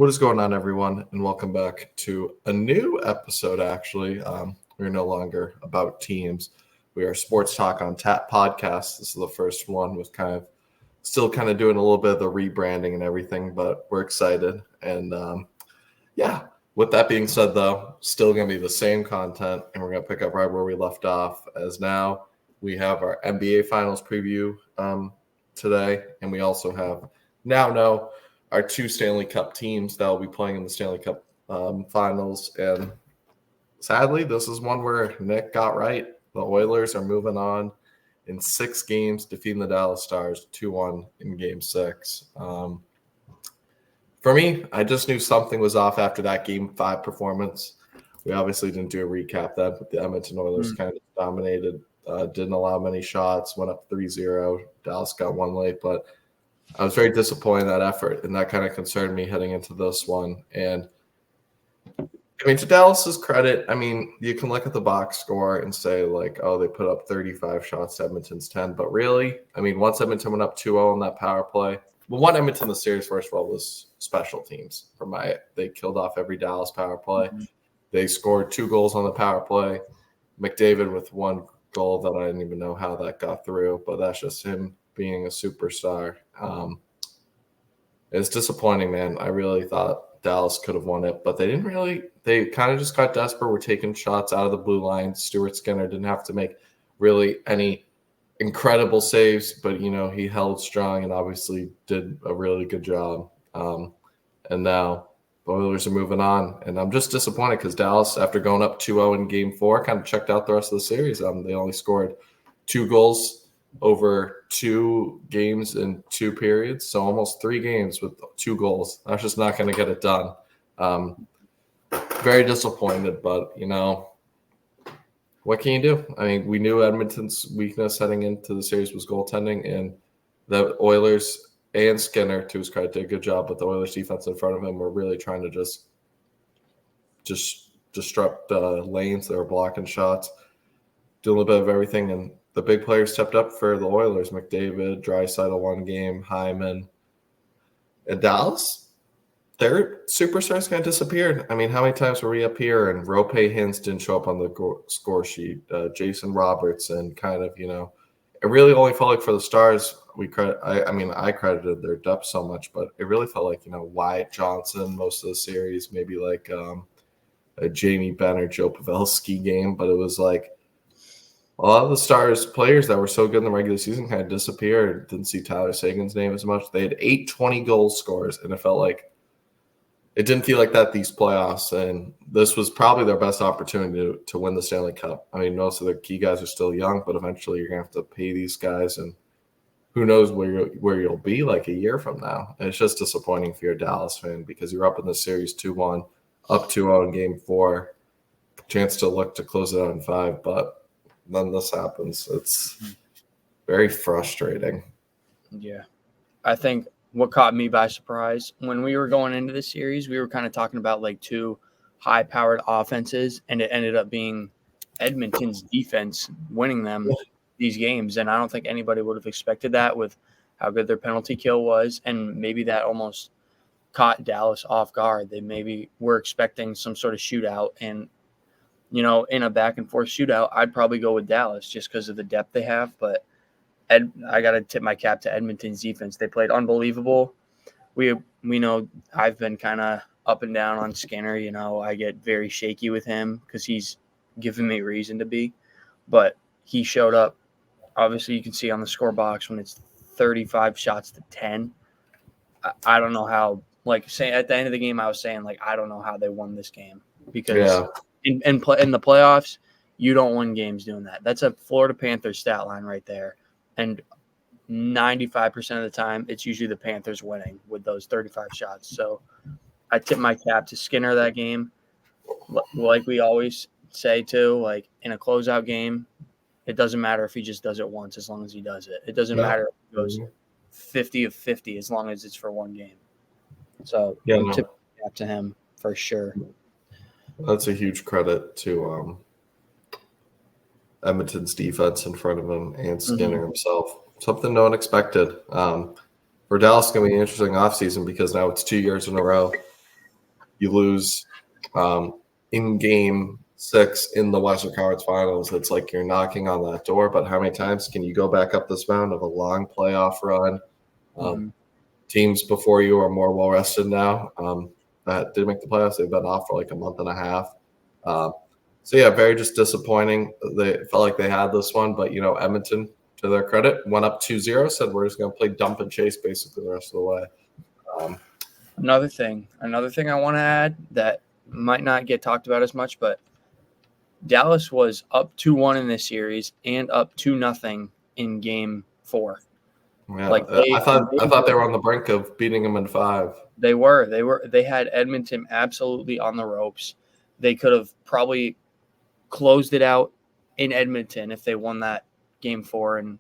What is going on, everyone, and welcome back to a new episode, actually. We're no longer about teams. We are Sports Talk on Tap podcast. This is the first one with still doing a little bit of the rebranding and everything, but we're excited. And with that being said, though, still going to be the same content, and we're going to pick up right where we left off, as now we have our NBA Finals preview today, and we also have our two Stanley Cup teams that will be playing in the Stanley Cup Finals. And sadly, this is one where Nick got right. The Oilers are moving on in 6 games, defeating the Dallas Stars 2-1 in Game 6. For me, I just knew something was off after that Game 5 performance. We obviously didn't do a recap then, but the Edmonton Oilers kind of dominated, didn't allow many shots, went up 3-0. Dallas got one late, but I was very disappointed in that effort, and that kind of concerned me heading into this one. And, to Dallas's credit, you can look at the box score and say, they put up 35 shots to Edmonton's 10. But really, once Edmonton went up 2-0 on that power play, what Edmonton in the series, first of all, was special teams. They killed off every Dallas power play. Mm-hmm. They scored 2 goals on the power play. McDavid with 1 goal that I didn't even know how that got through, but that's just him being a superstar. It's disappointing, man. I really thought Dallas could have won it, but they didn't really. They kind of just got desperate. Were taking shots out of the blue line. Stuart Skinner didn't have to make really any incredible saves, but he held strong and obviously did a really good job. And now the Oilers are moving on, and I'm just disappointed because Dallas, after going up 2-0 in Game 4, kind of checked out the rest of the series. They only scored 2 goals over 2 games in 2 periods, so almost 3 games with 2 goals. That's just not going to get it done. Very disappointed, but what can you do? We knew Edmonton's weakness heading into the series was goaltending, and the Oilers and Skinner, to his credit, did a good job, but the Oilers defense in front of him were really trying to just disrupt lanes. They were blocking shots, doing a little bit of everything, and the big players stepped up for the Oilers. McDavid, Draisaitl 1 game, Hyman. And Dallas, their superstars kind of disappeared. How many times were we up here and Rope Hintz didn't show up on the score sheet? Jason Robertson it really only felt like for the Stars, I credited their depth so much, but it really felt like, Wyatt Johnson most of the series, maybe like a Jamie Benn or Joe Pavelski game, but it was like, a lot of the Stars players that were so good in the regular season kind of disappeared. Didn't see Tyler Seguin's name as much. They had 8 20-goal scores, and it didn't feel like that these playoffs. And this was probably their best opportunity to win the Stanley Cup. Most of the key guys are still young, but eventually you're going to have to pay these guys, and who knows where you'll be like a year from now. And it's just disappointing if you're a Dallas fan because you're up in the series 2-1, up 2-0 in Game 4, chance to look to close it out in 5, but then this happens. It's very frustrating. Yeah. I think what caught me by surprise, when we were going into the series, we were kind of talking about 2 high-powered offenses, and it ended up being Edmonton's defense winning them these games. And I don't think anybody would have expected that with how good their penalty kill was, and maybe that almost caught Dallas off guard. They maybe were expecting some sort of shootout, and in a back-and-forth shootout, I'd probably go with Dallas just because of the depth they have. But I got to tip my cap to Edmonton's defense. They played unbelievable. We know I've been kind of up and down on Skinner. I get very shaky with him because he's given me reason to be. But he showed up. Obviously, you can see on the score box when it's 35 shots to 10. I don't know how, at the end of the game, I was saying, I don't know how they won this game because in the playoffs, you don't win games doing that. That's a Florida Panthers stat line right there. And 95% of the time, it's usually the Panthers winning with those 35 shots. So I tip my cap to Skinner that game. Like we always say, too, in a closeout game, it doesn't matter if he just does it once as long as he does it. It doesn't matter if he goes 50 of 50 as long as it's for one game. So tip my cap to him for sure. That's a huge credit to Edmonton's defense in front of him and Skinner himself. Something no one expected. For Dallas, it's going to be an interesting offseason because now it's 2 years in a row you lose in game 6 in the Western Conference Finals. It's like you're knocking on that door, but how many times can you go back up this mountain of a long playoff run? Teams before you are more well rested now that did make the playoffs. They've been off for like a month and a half. So yeah, very just disappointing. They felt like they had this one, but Edmonton, to their credit, went up 2-0, said we're just going to play dump and chase basically the rest of the way. Another thing I want to add that might not get talked about as much, but Dallas was up 2-1 in this series and up 2-0 in game 4. Yeah, I thought they were on the brink of beating them in 5. They had Edmonton absolutely on the ropes. They could have probably closed it out in Edmonton if they won that game 4 and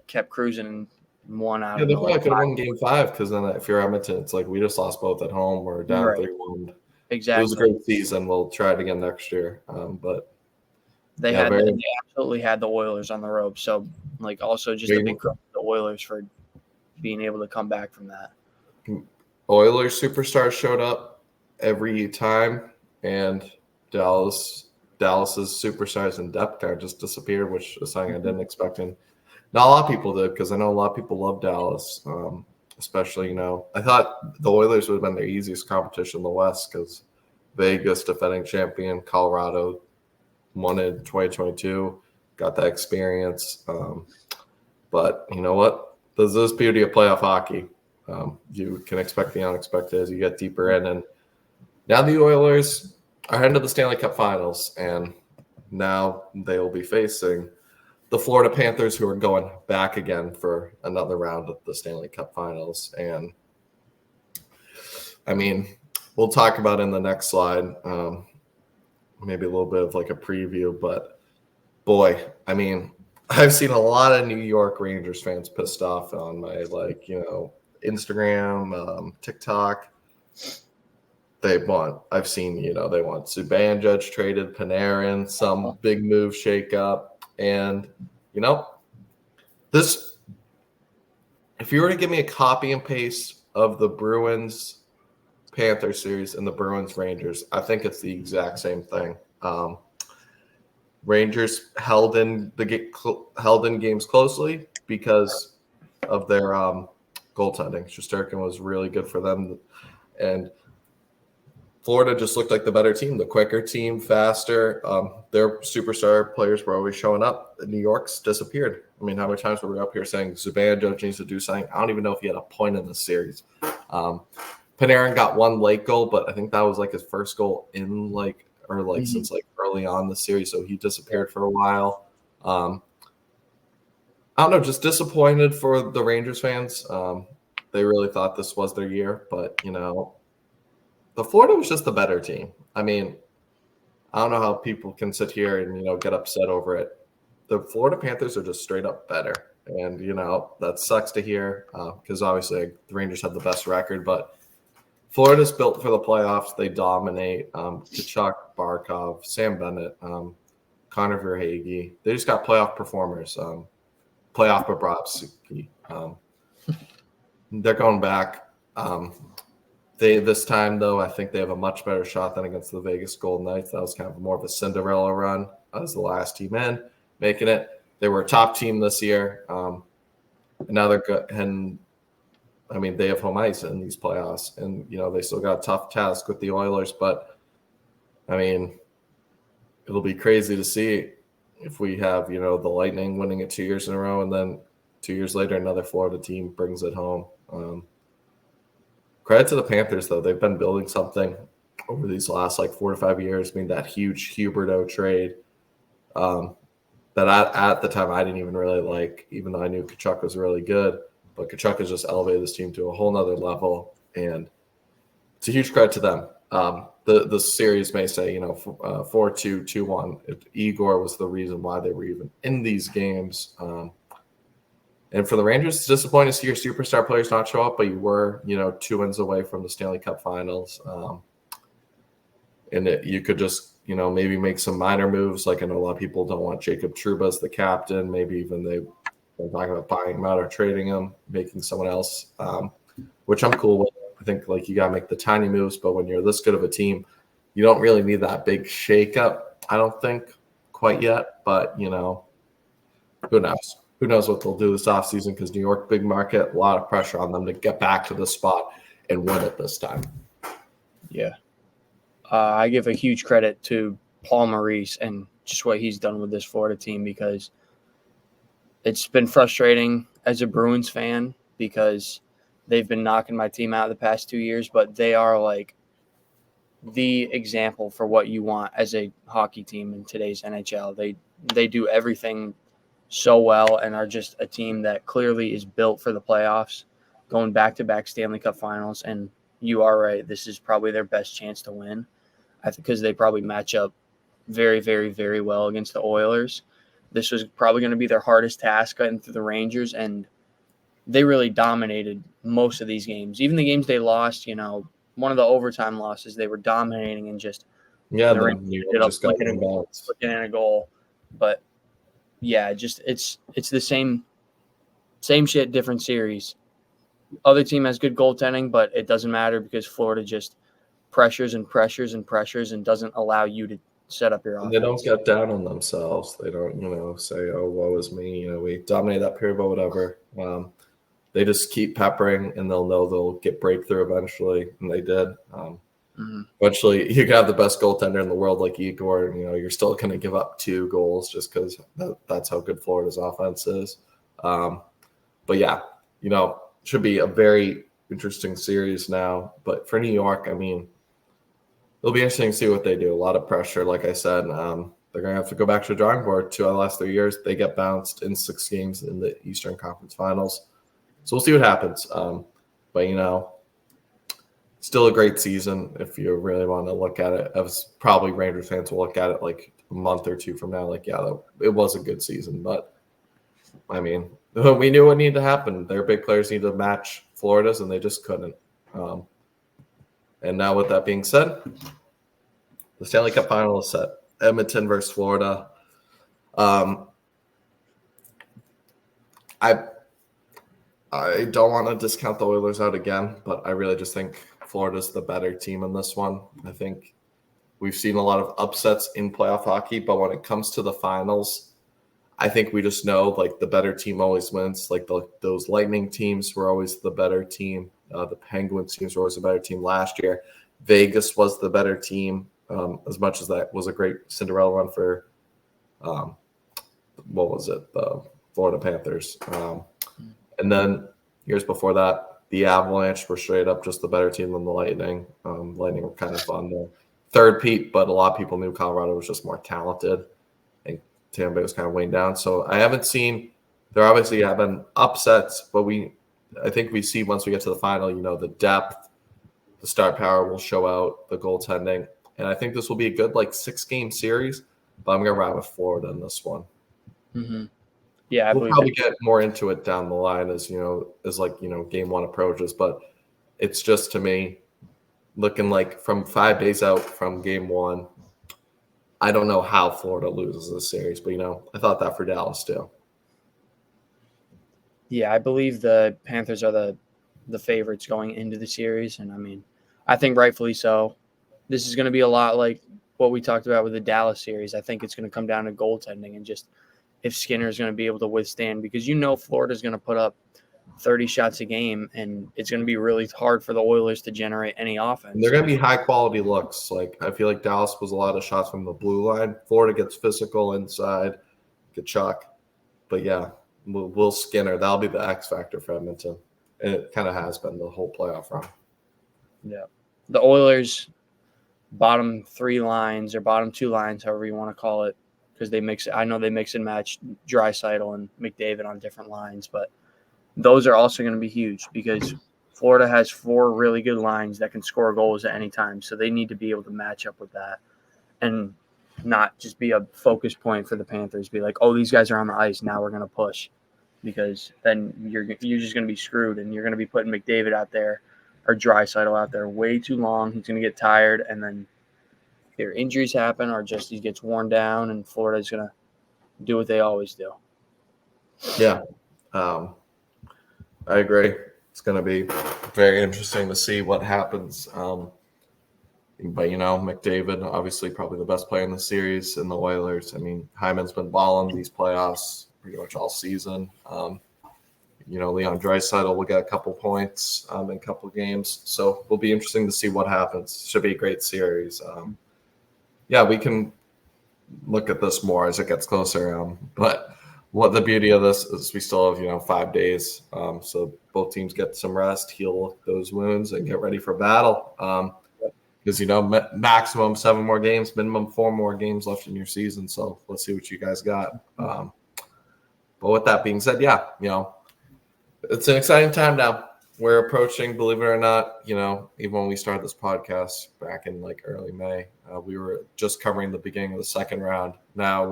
kept cruising and won out. Yeah, they probably could have won game 5 because then if you're Edmonton, it's like we just lost both at home. We're down 3-1. Exactly. It was a great season. We'll try it again next year. But they absolutely had the Oilers on the ropes. So also just a big credit to the Oilers for being able to come back from that. Oilers superstars showed up every time, and Dallas's superstars and depth card just disappeared, which is something I didn't expect. And not a lot of people did, because I know a lot of people love Dallas, especially, I thought the Oilers would have been their easiest competition in the West because Vegas, defending champion, Colorado won in 2022, got that experience. But you know what? This is beauty of playoff hockey. You can expect the unexpected as you get deeper in. And now the Oilers are heading to the Stanley Cup Finals, and now they will be facing the Florida Panthers, who are going back again for another round of the Stanley Cup Finals. And I mean, we'll talk about in the next slide, maybe a little bit of a preview, but boy, I mean, I've seen a lot of New York Rangers fans pissed off on my Instagram, TikTok. I've seen, they want Subban traded, Panarin, some big move shake up. And, this, if you were to give me a copy and paste of the Bruins Panthers series and the Bruins Rangers, I think it's the exact same thing. Rangers held in games closely because of their goaltending. Shesterkin was really good for them, and Florida just looked like the better team, the quicker team, faster. Their superstar players were always showing up. New York's disappeared. I mean, how many times were we up here saying Subban needs to do something? I don't even know if he had a point in the series. Panarin got one late goal, but I think that was his first goal in since early on the series, so he disappeared for a while. I don't know, just disappointed for the Rangers fans. They really thought this was their year, but the Florida was just the better team. I mean, I don't know how people can sit here and get upset over it. The Florida Panthers are just straight up better, and that sucks to hear because obviously the Rangers have the best record, but Florida's built for the playoffs. They dominate. Tkachuk, Barkov, Sam Bennett, Connor Verhaeghe. They just got playoff performers. Playoff Bobrovsky. They're going back. This time, though, I think they have a much better shot than against the Vegas Golden Knights. That was kind of more of a Cinderella run as the last team in, making it. They were a top team this year. And now they're good. And I mean, they have home ice in these playoffs, and they still got a tough task with the Oilers. But I mean, it'll be crazy to see if we have the Lightning winning it 2 years in a row, and then 2 years later another Florida team brings it home. Credit to the Panthers, though; they've been building something over these last 4 to 5 years. I mean, that huge Huberdeau trade that at the time I didn't even really like, even though I knew Tkachuk was really good. But Tkachuk has just elevated this team to a whole nother level, and it's a huge credit to them. The series may say, 4-2, 2-1. Igor was the reason why they were even in these games. And for the Rangers, it's disappointing to see your superstar players not show up, but you were, 2 wins away from the Stanley Cup Finals. And you could just, maybe make some minor moves. I know a lot of people don't want Jacob Trouba as the captain. Maybe even they're talking about buying him out or trading him, making someone else, which I'm cool with. I think like you got to make the tiny moves, but when you're this good of a team, you don't really need that big shakeup. I don't think quite yet, but who knows? Who knows what they'll do this offseason, because New York, big market, a lot of pressure on them to get back to the spot and win it this time. Yeah. I give a huge credit to Paul Maurice and just what he's done with this Florida team, because it's been frustrating as a Bruins fan because they've been knocking my team out the past 2 years, but they are like the example for what you want as a hockey team in today's NHL. They do everything so well and are just a team that clearly is built for the playoffs, going back-to-back Stanley Cup finals. And you are right, this is probably their best chance to win. I think because they probably match up very, very, very well against the Oilers. This was probably going to be their hardest task getting through the Rangers, and they really dominated most of these games. Even the games they lost, one of the overtime losses, they were dominating and just the Rangers ended up flicking in a goal. But yeah, just it's the same shit, different series. Other team has good goaltending, but it doesn't matter because Florida just pressures and pressures and pressures and doesn't allow you to set up your offense. They don't get down on themselves. They don't, say, "Oh, woe is me." We dominate that period, but whatever. They just keep peppering, and they'll know they'll get breakthrough eventually, and they did. Eventually, you can have the best goaltender in the world like Igor, and you're still going to give up 2 goals just because that's how good Florida's offense is. But yeah, should be a very interesting series now. But for New York, I mean, it'll be interesting to see what they do. A lot of pressure, like I said. They're going to have to go back to the drawing board. 2 out of the last 3 years, they get bounced in 6 games in the Eastern Conference Finals. So we'll see what happens. But, still a great season if you really want to look at it. As probably Rangers fans will look at it like a month or 2 from now. Like, yeah, it was a good season. But, I mean, we knew what needed to happen. Their big players needed to match Florida's, and they just couldn't. And now with that being said, the Stanley Cup final is set. Edmonton versus Florida. I don't want to discount the Oilers out again, but I really just think Florida's the better team in this one. I think we've seen a lot of upsets in playoff hockey, but when it comes to the finals, I think we just know like the better team always wins. Like those Lightning teams were always the better team. The Penguins teams were always the better team last year. Vegas was the better team, as much as that was a great Cinderella run for, the Florida Panthers. And then years before that, the Avalanche were straight up just the better team than the Lightning. Lightning were kind of on the third peat, but a lot of people knew Colorado was just more talented, and Tampa Bay was kind of weighing down. So I haven't seen – there obviously have been upsets, but I think we see once we get to the final, the depth, the star power will show out, the goaltending. And I think this will be a good 6-game series, but I'm going to ride with Florida in this one. Mm-hmm. Yeah, we'll probably get more into it down the line as game 1 approaches. But it's just, to me, looking like from 5 days out from game 1, I don't know how Florida loses this series. But, I thought that for Dallas too. Yeah, I believe the Panthers are the favorites going into the series. And, I mean, I think rightfully so. This is going to be a lot like what we talked about with the Dallas series. I think it's going to come down to goaltending and just if Skinner is going to be able to withstand, because Florida is going to put up 30 shots a game, and it's going to be really hard for the Oilers to generate any offense. And they're going to be high-quality looks. I feel like Dallas was a lot of shots from the blue line. Florida gets physical inside, Kachuk. But, yeah, Will Skinner, that'll be the X factor for Edmonton. And it kind of has been the whole playoff run. Yeah. The Oilers' bottom 3 lines or bottom 2 lines, however you want to call it, because they mix and match Draisaitl and McDavid on different lines, but those are also going to be huge because Florida has 4 really good lines that can score goals at any time, so they need to be able to match up with that and not just be a focus point for the Panthers. Be like, oh, these guys are on the ice, now we're going to push, because then you're just going to be screwed, and you're going to be putting McDavid out there or Draisaitl out there way too long. He's going to get tired, and then either injuries happen or just he gets worn down, and Florida's going to do what they always do. Yeah, I agree. It's going to be very interesting to see what happens. But, McDavid, obviously probably the best player in the series, and the Oilers. I mean, Hyman's been balling these playoffs pretty much all season. Leon Draisaitl will get a couple points in a couple games. So it'll be interesting to see what happens. Should be a great series. We can look at this more as it gets closer. But what the beauty of this is we still have, 5 days. So both teams get some rest, heal those wounds, and get ready for battle. Because, maximum 7 more games, minimum 4 more games left in your season. So let's see what you guys got. But with that being said, it's an exciting time now. We're approaching, believe it or not, even when we started this podcast back in early May, we were just covering the beginning of the second round. Now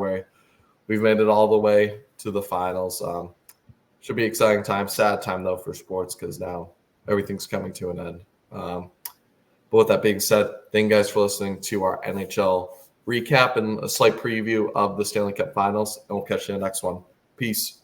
we've made it all the way to the finals. Should be an exciting time. Sad time, though, for sports because now everything's coming to an end. But with that being said, thank you guys for listening to our NHL recap and a slight preview of the Stanley Cup Finals, and we'll catch you in the next one. Peace.